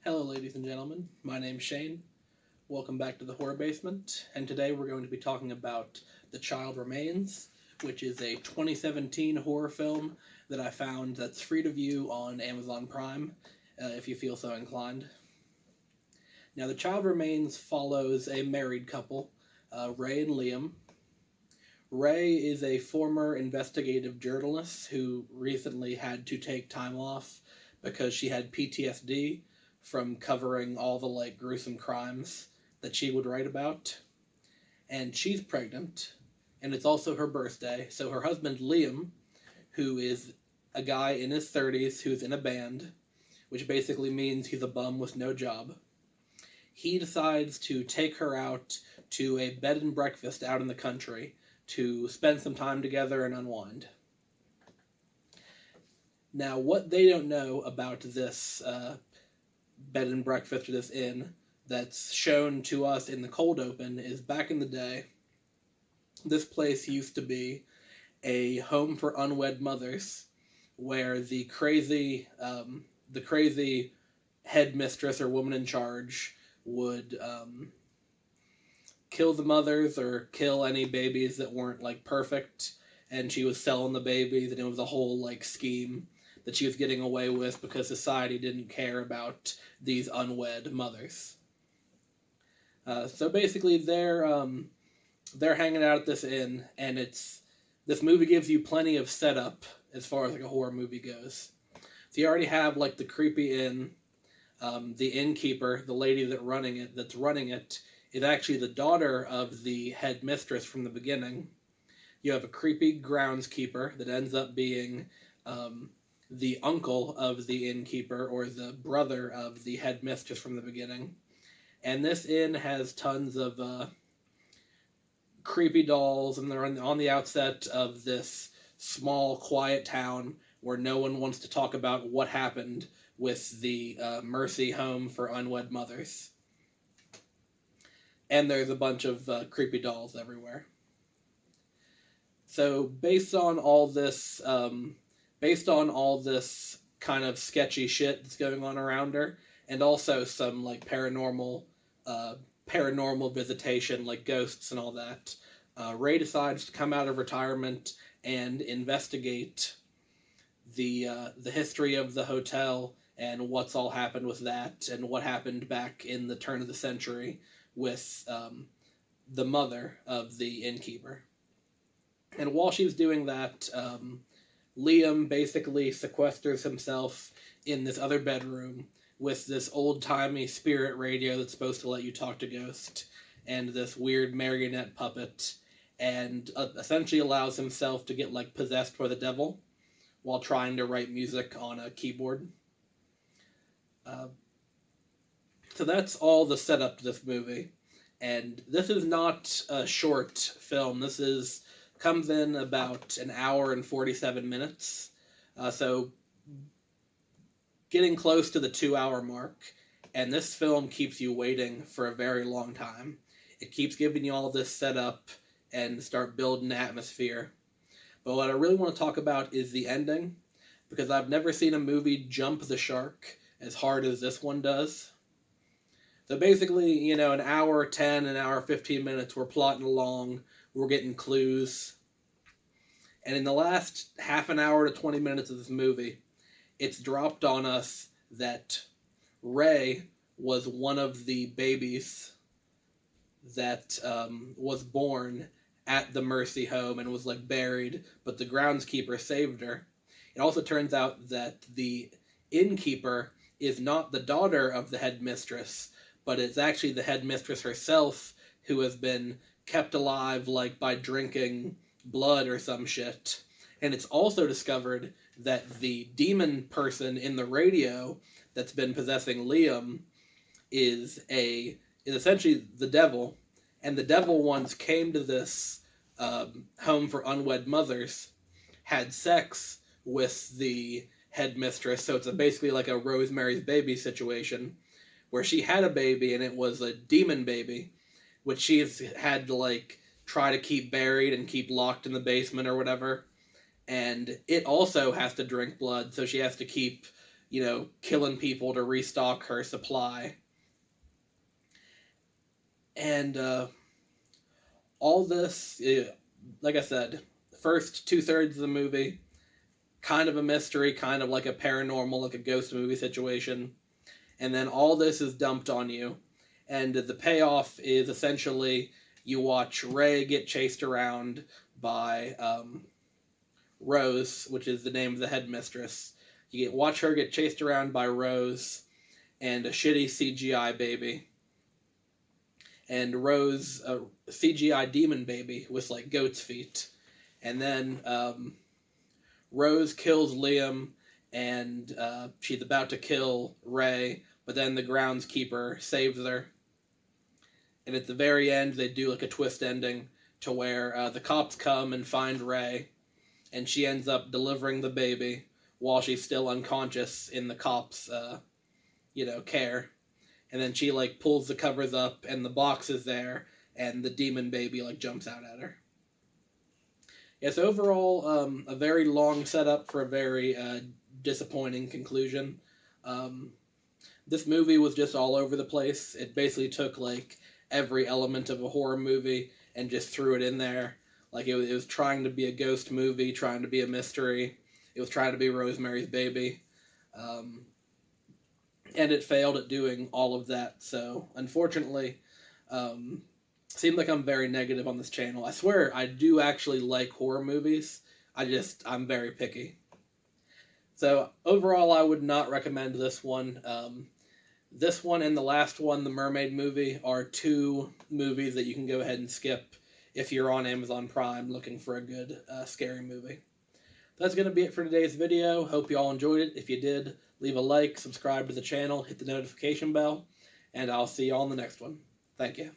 Hello, ladies and gentlemen. My name's Shane. Welcome back to the Horror Basement. And today we're going to be talking about The Child Remains, which is a 2017 horror film that I found that's free to view on Amazon Prime, if you feel so inclined. Now, The Child Remains follows a married couple, Ray and Liam. Ray is a former investigative journalist who recently had to take time off because she had PTSD from covering all the gruesome crimes that she would write about. And she's pregnant, and it's also her birthday. So her husband Liam, who is a guy in his 30s who's in a band, which basically means he's a bum with no job, he decides to take her out to a bed and breakfast out in the country to spend some time together and unwind. Now, what they don't know about this bed and breakfast, or this inn, that's shown to us in the cold open is back in the day, this place used to be a home for unwed mothers, where the crazy headmistress or woman in charge would kill the mothers or kill any babies that weren't perfect, and she was selling the babies, and it was a whole scheme that she was getting away with because society didn't care about these unwed mothers. So basically, they're hanging out at this inn, and this movie gives you plenty of setup as far as a horror movie goes. So you already have the creepy inn. The innkeeper, the lady that's running it, is actually the daughter of the headmistress from the beginning. You have a creepy groundskeeper that ends up being the uncle of the innkeeper, or the brother of the headmistress from the beginning. And this inn has tons of creepy dolls, and they're on the outset of this small, quiet town where no one wants to talk about what happened with the Mercy Home for Unwed Mothers. And there's a bunch of creepy dolls everywhere. So based on all this kind of sketchy shit that's going on around her, and also some paranormal visitation, like ghosts and all that, Ray decides to come out of retirement and investigate the history of the hotel and what's all happened with that, and what happened back in the turn of the century with the mother of the innkeeper. And while she's doing that, Liam basically sequesters himself in this other bedroom with this old-timey spirit radio that's supposed to let you talk to ghosts, and this weird marionette puppet, and essentially allows himself to get possessed by the devil while trying to write music on a keyboard. So that's all the setup to this movie. And this is not a short film. This comes in about an hour and 47 minutes. So getting close to the 2-hour mark. And this film keeps you waiting for a very long time. It keeps giving you all this setup and start building atmosphere. But what I really want to talk about is the ending, because I've never seen a movie jump the shark as hard as this one does. So basically, an hour 10, an hour 15 minutes, we're plotting along, we're getting clues. And in the last half an hour to 20 minutes of this movie, it's dropped on us that Ray was one of the babies that was born at the Mercy Home and was buried, but the groundskeeper saved her. It also turns out that the innkeeper is not the daughter of the headmistress, but it's actually the headmistress herself, who has been kept alive by drinking blood or some shit. And it's also discovered that the demon person in the radio that's been possessing Liam is essentially the devil. And the devil once came to this home for unwed mothers, had sex with the headmistress, so it's basically like a Rosemary's Baby situation, where she had a baby and it was a demon baby, which she's had to try to keep buried and keep locked in the basement or whatever. And it also has to drink blood, so she has to keep, killing people to restock her supply. And all this, like I said, the first 2/3 of the movie, kind of a mystery, kind of like a paranormal, like a ghost movie situation. And then all this is dumped on you. And the payoff is essentially you watch Ray get chased around by Rose, which is the name of the headmistress. You watch her get chased around by Rose and a shitty CGI baby. And Rose, a CGI demon baby with like goat's feet. And then Rose kills Liam, and she's about to kill Ray, but then the groundskeeper saves her. And at the very end, they do like a twist ending to where the cops come and find Ray, and she ends up delivering the baby while she's still unconscious in the cops' care. And then she like pulls the covers up, and the box is there, and the demon baby like jumps out at her. Yes, overall, a very long setup for a very disappointing conclusion. This movie was just all over the place. It basically took like every element of a horror movie and just threw it in there. Like it was trying to be a ghost movie, trying to be a mystery. It was trying to be Rosemary's Baby. And it failed at doing all of that. So, unfortunately, seemed like I'm very negative on this channel. I swear I do actually like horror movies. I'm very picky. So, overall, I would not recommend this one. This one and the last one, The Mermaid Movie, are two movies that you can go ahead and skip if you're on Amazon Prime looking for a good scary movie. That's going to be it for today's video. Hope you all enjoyed it. If you did, leave a like, subscribe to the channel, hit the notification bell, and I'll see you all in the next one. Thank you.